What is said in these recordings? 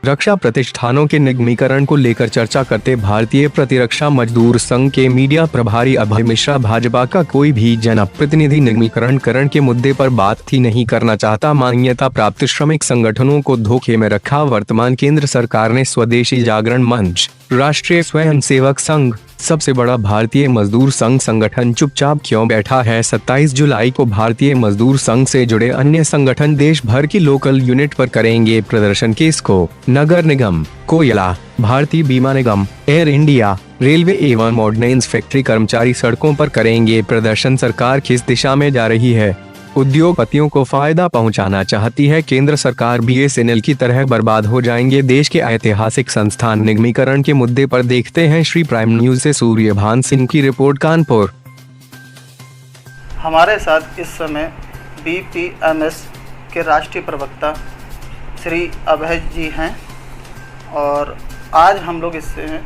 रक्षा प्रतिष्ठानों के निगमीकरण को लेकर चर्चा करते भारतीय प्रतिरक्षा मजदूर संघ के मीडिया प्रभारी अभय मिश्रा भाजपा का कोई भी जनप्रतिनिधि निगमीकरण के मुद्दे पर बात ही नहीं करना चाहता। मान्यता प्राप्त श्रमिक संगठनों को धोखे में रखा। वर्तमान केंद्र सरकार ने स्वदेशी जागरण मंच, राष्ट्रीय स्वयंसेवक संघ, सबसे बड़ा भारतीय मजदूर संघ संगठन चुपचाप क्यों बैठा है? 27 जुलाई को भारतीय मजदूर संघ से जुड़े अन्य संगठन देश भर की लोकल यूनिट पर करेंगे प्रदर्शन। किसको? नगर निगम, कोयला, भारतीय बीमा निगम, एयर इंडिया, रेलवे एवं ऑर्डिनेंस फैक्ट्री कर्मचारी सड़कों पर करेंगे प्रदर्शन। सरकार किस दिशा में जा रही है? उद्योगपतियों को फायदा पहुंचाना चाहती है केंद्र सरकार। BSNL की तरह बर्बाद हो जाएंगे देश के ऐतिहासिक संस्थान। निगमीकरण के मुद्दे पर देखते हैं श्री प्राइम न्यूज से सूर्यभान सिंह की रिपोर्ट, कानपुर। हमारे साथ इस समय BPMS के राष्ट्रीय प्रवक्ता श्री अभय जी हैं और आज हम लोग इससे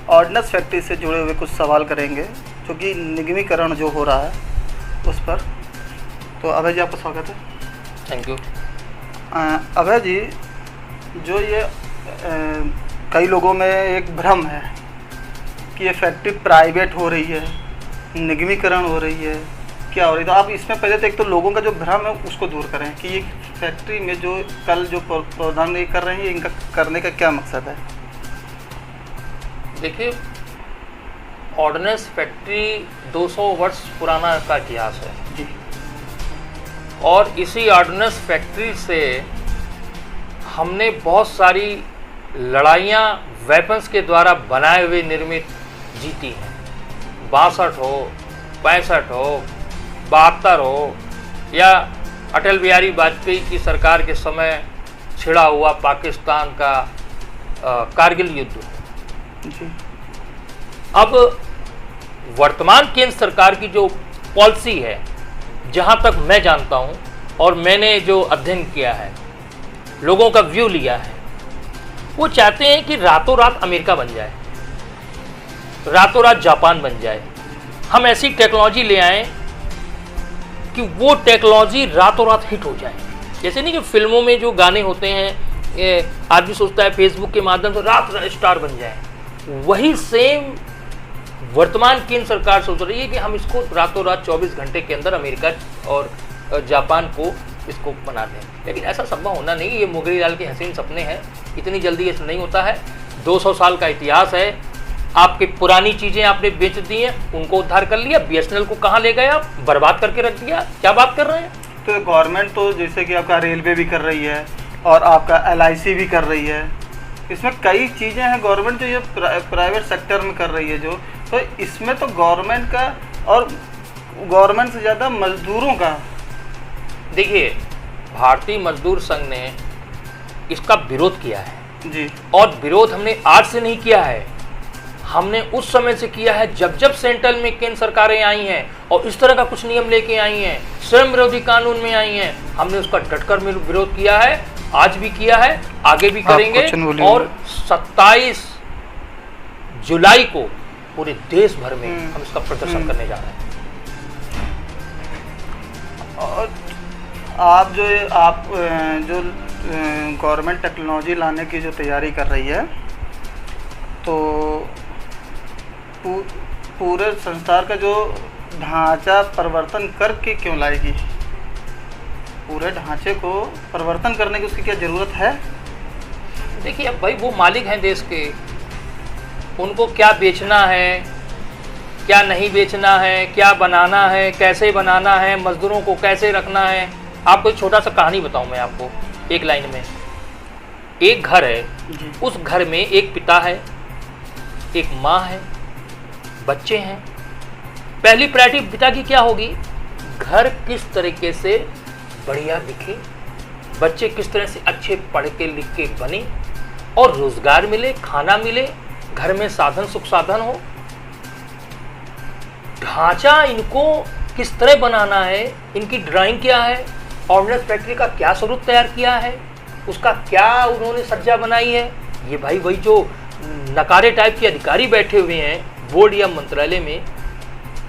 ऑर्डिनेंस फैक्ट्री से जुड़े हुए कुछ सवाल करेंगे जो कि निगमीकरण जो हो रहा है उस पर। तो अभय जी, आपका स्वागत है। Thank you. अभय जी, जो ये कई लोगों में एक भ्रम है कि ये फैक्ट्री प्राइवेट हो रही है, निगमीकरण हो रही है, क्या हो रही है, तो आप इसमें पहले तो एक तो लोगों का जो भ्रम है उसको दूर करें कि ये फैक्ट्री में जो कल जो प्रावधान ये कर रहे हैं, इनका करने का क्या मकसद है? देखिए, ऑर्डिनेंस फैक्ट्री 200 वर्ष पुराना का इतिहास है जी। और इसी ऑर्डिनेंस फैक्ट्री से हमने बहुत सारी लड़ाइयाँ वेपन्स के द्वारा बनाए हुए निर्मित जीती हैं। 62 हो, 65 हो, 72 हो या अटल बिहारी वाजपेयी की सरकार के समय छिड़ा हुआ पाकिस्तान का कारगिल युद्ध हो। जी। अब वर्तमान केंद्र सरकार की जो पॉलिसी है, जहाँ तक मैं जानता हूँ और मैंने जो अध्ययन किया है, लोगों का व्यू लिया है, वो चाहते हैं कि रातों रात अमेरिका बन जाए, रातों रात जापान बन जाए। हम ऐसी टेक्नोलॉजी ले आएं कि वो टेक्नोलॉजी रातों रात हिट हो जाए। जैसे नहीं कि फिल्मों में जो गाने होते हैं, आदमी सोचता है फेसबुक के माध्यम से रात स्टार बन जाए, वही सेम वर्तमान केंद्र सरकार सोच रही है कि हम इसको रातों रात 24 घंटे के अंदर अमेरिका और जापान को इसको बना दें। लेकिन ऐसा संभव होना नहीं, ये मुगरी लाल के हसीन सपने हैं, इतनी जल्दी ये नहीं होता है। 200 साल का इतिहास है, आपकी पुरानी चीज़ें आपने बेच दी हैं, उनको उद्धार कर लिया। BSNL को कहाँ ले गए आप? बर्बाद करके रख दिया। क्या बात कर रहे हैं? तो गवर्नमेंट तो जैसे कि आपका रेलवे भी कर रही है और आपका LIC भी कर रही है, इसमें कई चीज़ें हैं गवर्नमेंट जो ये प्राइवेट सेक्टर में कर रही है जो, तो इसमें तो गवर्नमेंट का और गवर्नमेंट से ज़्यादा मजदूरों का। देखिए, भारतीय मजदूर संघ ने इसका विरोध किया है जी। और विरोध हमने आज से नहीं किया है, हमने उस समय से किया है जब सेंट्रल में केंद्र सरकारें आई हैं और इस तरह का कुछ नियम लेके आई हैं, श्रम विरोधी कानून में आई हैं, हमने उसका डटकर विरोध किया है, आज भी किया है, आगे भी करेंगे। और 27 जुलाई को पूरे देश भर में हम इसका प्रदर्शन करने जा रहे हैं। और आप जो गवर्नमेंट टेक्नोलॉजी लाने की जो तैयारी कर रही है, तो पूरे संसार का जो ढांचा परिवर्तन करके क्यों लाएगी? पूरे ढांचे को परिवर्तन करने की उसकी क्या ज़रूरत है? देखिए, अब भाई वो मालिक हैं देश के, उनको क्या बेचना है, क्या नहीं बेचना है, क्या बनाना है, कैसे बनाना है, मजदूरों को कैसे रखना है। आपको एक छोटा सा कहानी बताऊं मैं आपको एक लाइन में। एक घर है, उस घर में एक पिता है, एक माँ है, बच्चे हैं। पहली प्रायोरिटी पिता की क्या होगी? घर किस तरीके से बढ़िया दिखे, बच्चे किस तरह से अच्छे पढ़ के लिख के बने और रोजगार मिले, खाना मिले, घर में साधन सुख साधन हो। ढांचा इनको किस तरह बनाना है, इनकी ड्राइंग क्या है, ऑर्डिनेंस फैक्ट्री का क्या स्वरूप तैयार किया है, उसका क्या उन्होंने सज्जा बनाई है। ये भाई वही जो नकारे टाइप के अधिकारी बैठे हुए हैं बोर्ड या मंत्रालय में,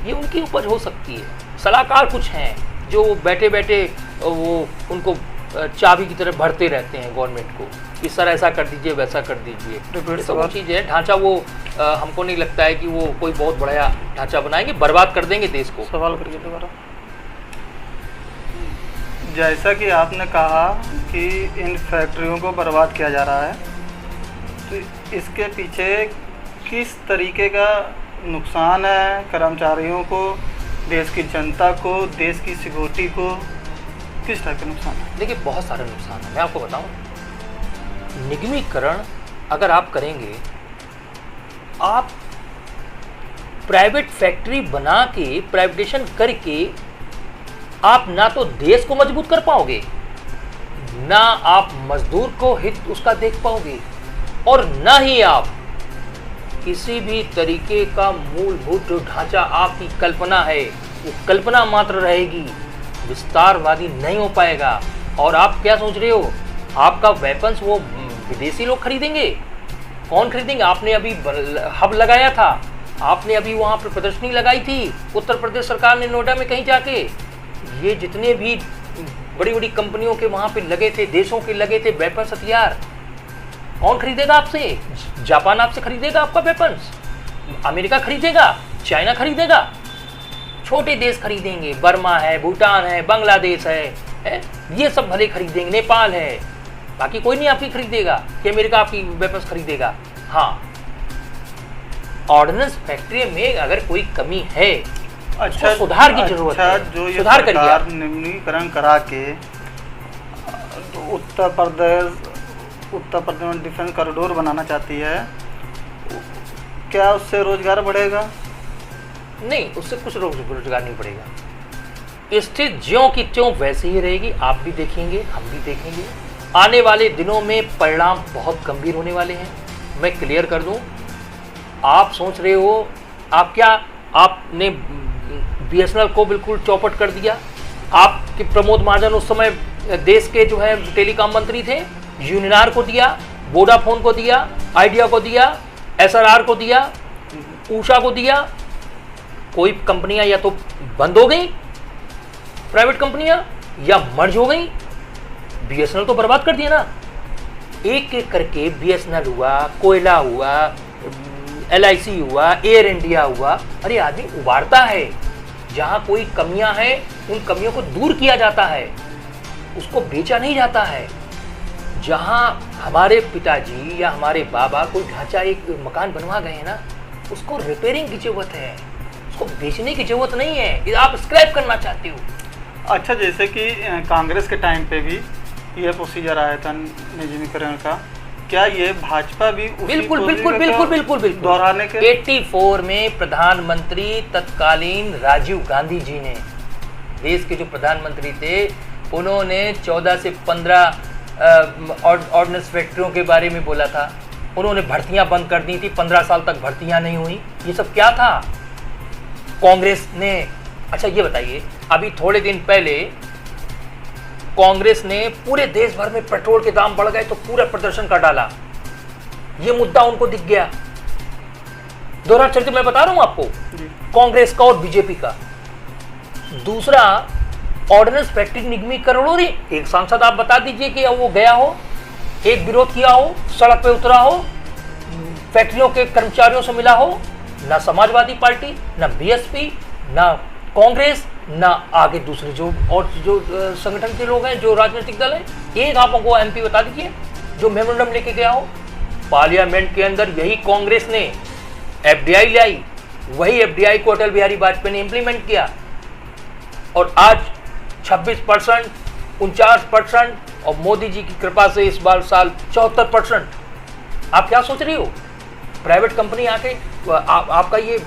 ये उनकी उपज हो सकती है। सलाहकार कुछ हैं जो बैठे बैठे वो उनको चाबी की तरह भरते रहते हैं गवर्नमेंट को कि सर ऐसा कर दीजिए वैसा कर दीजिए। ये सब वो चीज़ है, ढांचा वो हमको नहीं लगता है कि वो कोई बहुत बड़ा ढांचा बनाएंगे, बर्बाद कर देंगे देश को। सवाल करिए दोबारा। जैसा कि आपने कहा कि इन फैक्ट्रियों को बर्बाद किया जा रहा है, तो इसके पीछे किस तरीके का नुकसान है कर्मचारियों को, देश की जनता को, देश की सिक्योरिटी को, किस टाइप का नुकसान है? देखिए बहुत सारे नुकसान है, मैं आपको बताऊं। निगमीकरण अगर आप करेंगे, आप प्राइवेट फैक्ट्री बना के, प्राइवेटेशन करके आप ना तो देश को मजबूत कर पाओगे, ना आप मजदूर को हित उसका देख पाओगे, और ना ही आप किसी भी तरीके का मूलभूत जो ढांचा आपकी कल्पना है वो कल्पना मात्र रहेगी, विस्तारवादी नहीं हो पाएगा। और आप क्या सोच रहे हो, आपका वेपन्स वो विदेशी लोग खरीदेंगे? कौन खरीदेंगे? आपने अभी हब लगाया था, आपने अभी वहाँ पर प्रदर्शनी लगाई थी उत्तर प्रदेश सरकार ने नोएडा में कहीं जाके। ये जितने भी बड़ी बड़ी कंपनियों के वहाँ पे लगे थे, देशों के लगे थे वेपन्स, हथियार, कौन खरीदेगा आपसे? जापान आपसे खरीदेगा आपका वेपन्स? अमेरिका खरीदेगा? चाइना खरीदेगा? छोटे देश खरीदेंगे, बर्मा है, भूटान है, बांग्लादेश है, ये सब भले खरीदेंगे, नेपाल है, बाकी कोई नहीं आपकी खरीदेगा कि अमेरिका आपकी वेपन्स खरीदेगा। हाँ, ऑर्डिनेंस फैक्ट्री में अगर कोई कमी है, अच्छा, सुधार की जरूरत है, जो ये सुधार करिए। सरकार निम्नीकरण करा के उत्तर प्रदेश में डिफेंस कॉरिडोर बनाना चाहती है, क्या उससे रोजगार बढ़ेगा? नहीं, उससे कुछ रोजगार नहीं बढ़ेगा। स्थिति ज्यों की त्यों वैसे ही रहेगी, आप भी देखेंगे, हम भी देखेंगे। आने वाले दिनों में परिणाम बहुत गंभीर होने वाले हैं। मैं क्लियर कर दूं, आप सोच रहे हो आपने बीएसएनएल को बिल्कुल चौपट कर दिया। आपके प्रमोद महाजन उस समय देश के जो है टेलीकॉम मंत्री थे, यूनिनार को दिया, वोडाफोन को दिया, आइडिया को दिया, एसआरआर को दिया, ऊषा को दिया। कोई कंपनियां या तो बंद हो गई, प्राइवेट कंपनियां, या मर्ज हो गई। बीएसएनएल तो बर्बाद कर दिया ना। एक एक करके बीएसएनएल हुआ, कोयला हुआ, एलआईसी हुआ, एयर इंडिया हुआ। अरे आदमी उबारता है, जहां कोई कमियां हैं उन कमियों को दूर किया जाता है, उसको बेचा नहीं जाता है। जहां हमारे पिताजी या हमारे बाबा कोई ढांचा, एक मकान बनवा गए हैं ना, उसको रिपेयरिंग की जरूरत है, उसको बेचने की जरूरत नहीं है। आप स्क्रैप करना चाहते हो। अच्छा, जैसे कि कांग्रेस के टाइम पे भी ये प्रोसीजर आया था निजीकरण का, क्या ये भाजपा भी उसी बिल्कुल बिल्कुल बिल्कुल बिल्कुल बिल्कुल दोहराने के? 84 में प्रधानमंत्री तत्कालीन राजीव गांधी जी ने, देश के जो प्रधानमंत्री थे, उन्होंने 14 से 15 ऑर्डिनेंस फैक्ट्रियों के बारे में बोला था। उन्होंने भर्तियां बंद कर दी थी, 15 साल तक भर्तियां नहीं हुई। ये सब क्या था? कांग्रेस ने। अच्छा ये बताइए, अभी थोड़े दिन पहले कांग्रेस ने पूरे देश भर में पेट्रोल के दाम बढ़ गए तो पूरा प्रदर्शन कर डाला। ये मुद्दा उनको दिख गया। दोहरा चरित्र मैं बता रहा हूं आपको, कांग्रेस का और बीजेपी का। दूसरा, ऑर्डिनेंस फैक्ट्री निगमीकरण हो रही। एक सांसद आप बता दीजिए कि वो गया हो, एक विरोध किया हो, सड़क पे उतरा हो, फैक्ट्रियों के कर्मचारियों से मिला हो। ना समाजवादी पार्टी, ना बीएसपी, ना कांग्रेस, ना आगे दूसरे जो संगठन के लोग हैं, जो राजनीतिक दल हैं। एक आप हमको एमपी बता दीजिए जो मेमोरेंडम लेके गया हो। पार्लियामेंट के अंदर यही कांग्रेस ने एफडीआई लाई, वही एफडीआई को अटल बिहारी वाजपेयी ने इंप्लीमेंट किया, और आज 26%, 49%, और मोदी जी की कृपा से इस बार साल 74%। आप क्या सोच रही हो? प्राइवेट कंपनी आके आपका ये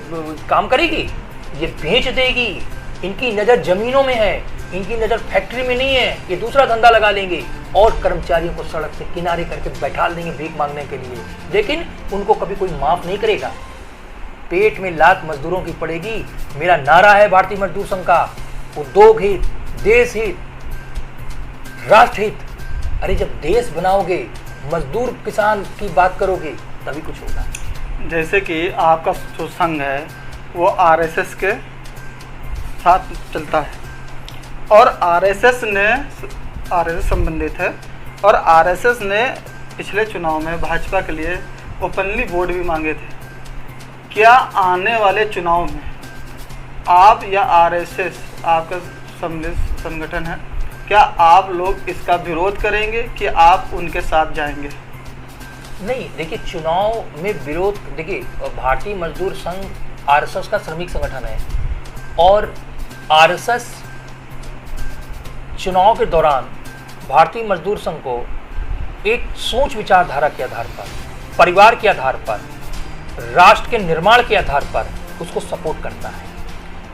काम करेगी, ये बेच देगी। इनकी नज़र जमीनों में है, इनकी नज़र फैक्ट्री में नहीं है। ये दूसरा धंधा लगा लेंगे और कर्मचारियों को सड़क से किनारे करके बैठा देंगे भीख मांगने के लिए, लेकिन उनको कभी कोई माफ़ नहीं करेगा। पेट में लात मजदूरों की पड़ेगी। मेरा नारा है भारतीय मजदूर संघ का, उद्योग हित, देश हित, राष्ट्र हित। अरे जब देश बनाओगे, मजदूर किसान की बात करोगे, तभी कुछ होगा। जैसे कि आपका जो संघ है वो आरएसएस के साथ चलता है, और आरएसएस ने आरएसएस संबंधित है और आरएसएस ने पिछले चुनाव में भाजपा के लिए ओपनली वोट भी मांगे थे। क्या आने वाले चुनाव में आप या आरएसएस, आपका सम्मिलित संगठन है, क्या आप लोग इसका विरोध करेंगे कि आप उनके साथ जाएंगे? नहीं, देखिए चुनाव में विरोध, देखिए भारतीय मजदूर संघ आरएसएस का श्रमिक संगठन है और आरएसएस चुनाव के दौरान भारतीय मजदूर संघ को एक सोच विचारधारा के आधार पर, परिवार के आधार पर, राष्ट्र के निर्माण के आधार पर उसको सपोर्ट करता है।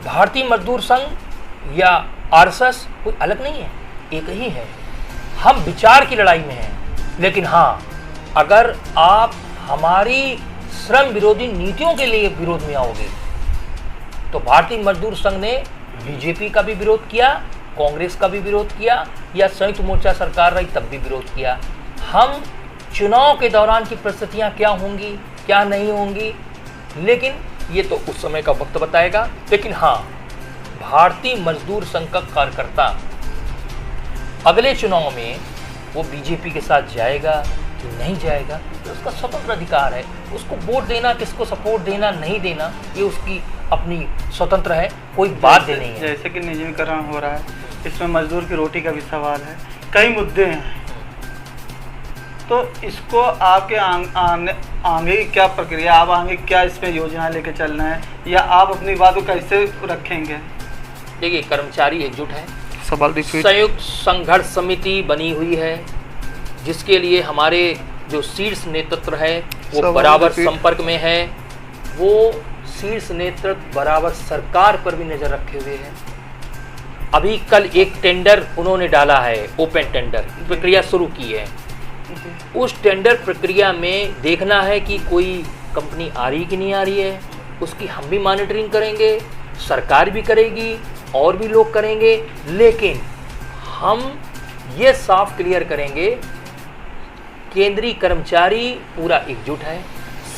भारतीय मजदूर संघ या आरएसएस कोई अलग नहीं है, एक ही है। हम विचार की लड़ाई में हैं, लेकिन हाँ, अगर आप हमारी श्रम विरोधी नीतियों के लिए विरोध में आओगे तो भारतीय मजदूर संघ ने बीजेपी का भी विरोध किया, कांग्रेस का भी विरोध किया, या संयुक्त मोर्चा सरकार रही तब भी विरोध किया। हम चुनाव के दौरान की परिस्थितियां क्या होंगी, क्या नहीं होंगी, लेकिन ये तो उस समय का वक्त बताएगा। लेकिन हाँ, भारतीय मजदूर संघ का कार्यकर्ता अगले चुनाव में वो बीजेपी के साथ जाएगा कि नहीं जाएगा, तो उसका स्वतंत्र अधिकार है। उसको वोट देना, किसको सपोर्ट देना, नहीं देना, ये उसकी अपनी स्वतंत्र है, कोई बाध्य नहीं है। जैसे कि निजीकरण हो रहा है, इसमें मजदूर की रोटी का भी सवाल है, कई मुद्दे हैं, तो इसको आपके आगे क्या प्रक्रिया, आप आगे क्या इसमें योजना लेके चलना है, या आप अपनी बात को कैसे रखेंगे? देखिए, कर्मचारी एकजुट है, सवाल रिपीट। संयुक्त संघर्ष समिति बनी हुई है, जिसके लिए हमारे जो शीर्ष नेतृत्व है वो बराबर संपर्क में है। वो शीर्ष नेतृत्व बराबर सरकार पर भी नज़र रखे हुए हैं। अभी कल एक टेंडर उन्होंने डाला है, ओपन टेंडर प्रक्रिया शुरू की है। उस टेंडर प्रक्रिया में देखना है कि कोई कंपनी आ रही कि नहीं आ रही है, उसकी हम भी मॉनिटरिंग करेंगे, सरकार भी करेगी और भी लोग करेंगे। लेकिन हम ये साफ क्लियर करेंगे, केंद्रीय कर्मचारी पूरा एकजुट है।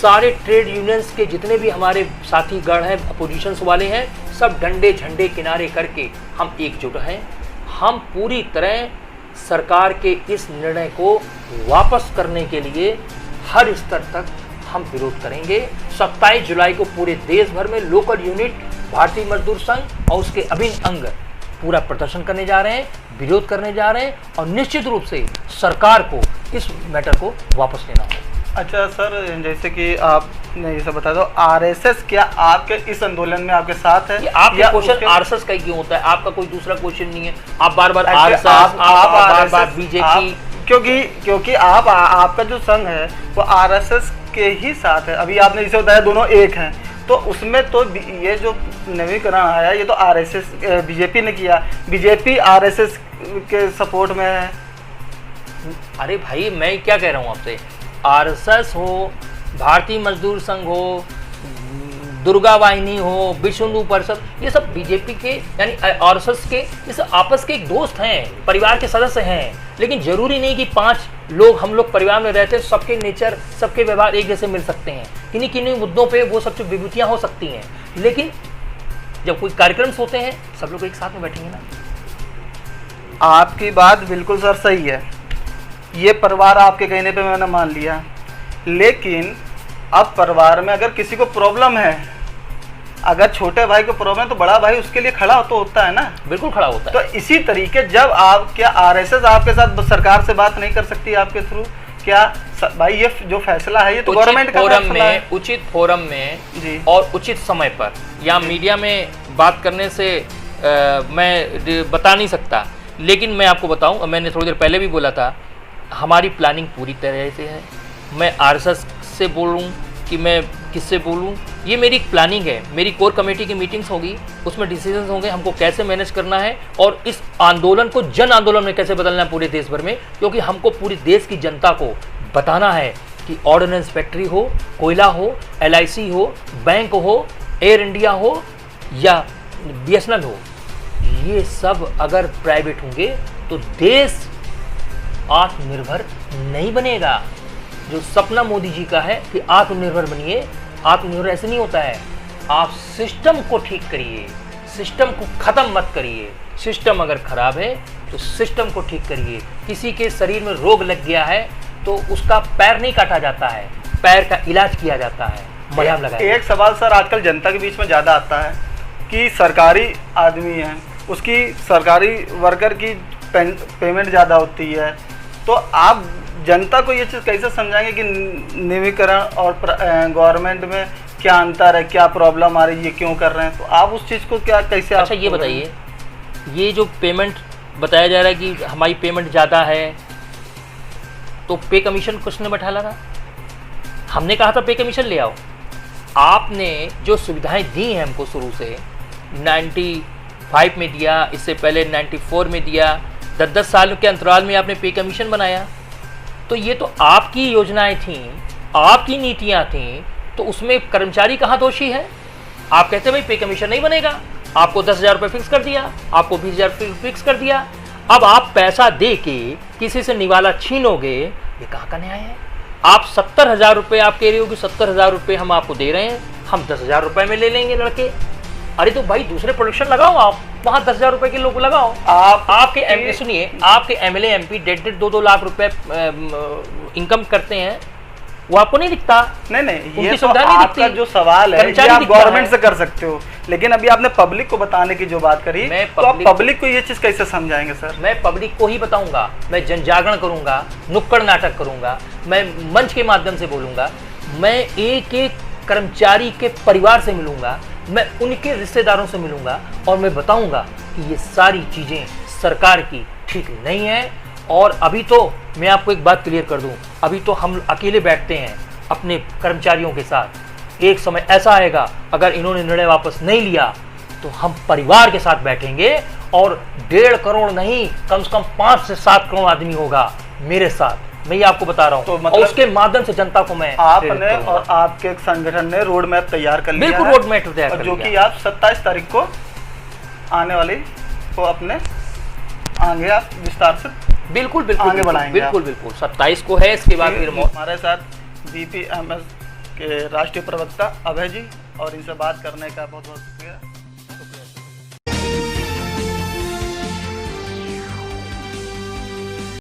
सारे ट्रेड यूनियंस के जितने भी हमारे साथी गण हैं, अपोजिशंस वाले हैं, सब डंडे झंडे किनारे करके हम एकजुट हैं। हम पूरी तरह सरकार के इस निर्णय को वापस करने के लिए हर स्तर तक हम विरोध करेंगे। 27 जुलाई को पूरे देश भर में लोकल यूनिट भारतीय मजदूर संघ और उसके अभिन्न अंग पूरा प्रदर्शन करने जा रहे हैं, विरोध करने जा रहे हैं, और निश्चित रूप से सरकार को इस मैटर को वापस लेना होगा। अच्छा सर, जैसे कि आपने ये सब बता दो, आरएसएस क्या आपके इस आंदोलन में आपके साथ है? आपका क्वेश्चन आरएसएस का ही क्यों होता है? आपका कोई दूसरा क्वेश्चन नहीं है। आप बार बार आरएसएस, आप बार बार बीजेपी, क्योंकि आपका जो संघ है वो आरएसएस के ही साथ है। अभी आपने जिसे बताया दोनों एक हैं, तो उसमें तो ये जो नवीकरण आया ये तो आरएसएस बीजेपी ने किया, बीजेपी आरएसएस के सपोर्ट में है। अरे भाई, मैं क्या कह रहा हूँ आपसे, आरएसएस हो, भारतीय मजदूर संघ हो, दुर्गा वाहिनी हो, विश्व हिंदू परिषद, ये सब बीजेपी के यानी आरएसएस के इस आपस के एक दोस्त हैं, परिवार के सदस्य हैं। लेकिन जरूरी नहीं कि 5 लोग हम लोग परिवार में रहते हैं, सबके नेचर, सबके व्यवहार एक जैसे मिल सकते हैं। किन्हीं किन्हीं मुद्दों पे वो सब विभूतियाँ हो सकती हैं, लेकिन जब कोई कार्यक्रम होते हैं सब लोग एक साथ में बैठेंगे ना। आपकी बात बिल्कुल सर सही है, ये परिवार आपके कहने पे मैंने मान लिया, लेकिन अब परिवार में अगर किसी को प्रॉब्लम है, अगर छोटे भाई को प्रॉब्लम है तो बड़ा भाई उसके लिए खड़ा तो होता है ना। बिल्कुल खड़ा होता है। तो इसी तरीके जब आप, क्या आरएसएस आपके साथ सरकार से बात नहीं कर सकती आपके थ्रू? क्या भाई ये जो फैसला है ये तो गवर्नमेंट का फैसला है। उचित फोरम में जी, और उचित समय पर, या मीडिया में बात करने से मैं बता नहीं सकता, लेकिन मैं आपको बताऊं, मैंने थोड़ी देर पहले भी बोला था, हमारी प्लानिंग पूरी तरह से है। मैं आरएसएस से बोलूं कि मैं किससे बोलूं, ये मेरी प्लानिंग है। मेरी कोर कमेटी की मीटिंग्स होगी, उसमें डिसीजंस होंगे हमको कैसे मैनेज करना है और इस आंदोलन को जन आंदोलन में कैसे बदलना है पूरे देश भर में। क्योंकि हमको पूरी देश की जनता को बताना है कि ऑर्डिनेंस फैक्ट्री हो, कोयला हो, एलआईसी हो, बैंक हो, एयर इंडिया हो या बीएसएनएल हो, ये सब अगर प्राइवेट होंगे तो देश आत्मनिर्भर नहीं बनेगा। जो सपना मोदी जी का है कि आत्मनिर्भर बनिए, आत्मनिर्भर ऐसे नहीं होता है। आप सिस्टम को ठीक करिए, सिस्टम को खत्म मत करिए। सिस्टम अगर खराब है तो सिस्टम को ठीक करिए। किसी के शरीर में रोग लग गया है तो उसका पैर नहीं काटा जाता है, पैर का इलाज किया जाता है, मलहम लगाया। एक सवाल सर आजकल जनता के बीच में ज़्यादा आता है कि सरकारी आदमी है, उसकी सरकारी वर्कर की पेमेंट ज़्यादा होती है, तो आप जनता को ये चीज़ कैसे समझाएंगे कि निजीकरण और गवर्नमेंट में क्या अंतर है, क्या प्रॉब्लम आ रही है, ये क्यों कर रहे हैं, तो आप उस चीज़ को क्या कैसे अच्छा ये बताइए, ये जो पेमेंट बताया जा रहा है कि हमारी पेमेंट ज़्यादा है, तो पे कमीशन किसने बैठाला था? हमने कहा था पे कमीशन ले आओ। आपने जो सुविधाएं दी हैं हमको शुरू से 95 में दिया, इससे पहले 94 में दिया, 10-10 साल के अंतराल में आपने पे कमीशन बनाया, तो ये तो आपकी योजनाएं थीं, आपकी नीतियां थीं, तो उसमें कर्मचारी कहाँ दोषी है? आप कहते भाई पे कमीशन नहीं बनेगा, आपको 10,000 रुपये फिक्स कर दिया, आपको 20,000 फिक्स कर दिया, अब आप पैसा दे के किसी से निवाला छीनोगे, ये कहाँ का न्याय है? आप 70,000 रुपये आप कह रहे हो कि 70,000 रुपये हम आपको दे रहे हैं, हम 10,000 रुपये में ले लेंगे लड़के। अरे तो भाई दूसरे प्रोडक्शन लगाओ, आप वहाँ 10,000 रुपये के लोग लगाओ। आपके सुनिए, आपके एमएलए एमपी 1.5 2 लाख रुपए इनकम करते हैं, वो आपको नहीं दिखता? नहीं, ये तो आपका जो सवाल है ये आप गवर्नमेंट से कर सकते हो, लेकिन अभी आपने पब्लिक को बताने की जो बात करी, तो आप पब्लिक को ये चीज कैसे समझाएंगे सर? मैं पब्लिक को ही बताऊंगा, मैं जन जागरण करूंगा, नुक्कड़ नाटक करूंगा, मैं मंच के माध्यम से बोलूंगा, मैं एक एक कर्मचारी के परिवार से मिलूंगा, मैं उनके रिश्तेदारों से मिलूंगा और मैं बताऊंगा कि ये सारी चीजें सरकार की ठीक नहीं है। और अभी तो मैं आपको एक बात क्लियर कर दूं, अभी तो हम अकेले बैठते हैं अपने कर्मचारियों के साथ, एक समय ऐसा आएगा अगर इन्होंने निर्णय वापस नहीं लिया तो हम परिवार के साथ बैठेंगे और 1.5 करोड़ नहीं, कम से कम 5 से 7 करोड़ आदमी होगा मेरे साथ, मैं ये आपको बता रहा हूँ। तो मतलब और उसके माध्यम से जनता को मैं आपने और आपके एक संगठन ने रोड मैप तैयार कर लिया, बिल्कुल रोड मैप तैयार कर जो कि आप 27 तारीख को आने वाली को अपने आगे आप विस्तार से बिल्कुल आगे बढ़ाएंगे। बिल्कुल 27 को है। इसके बाद फिर हमारे साथ बीपीएमएस के राष्ट्रीय प्रवक्ता अभय जी, और इनसे बात करने का बहुत बहुत शुक्रिया।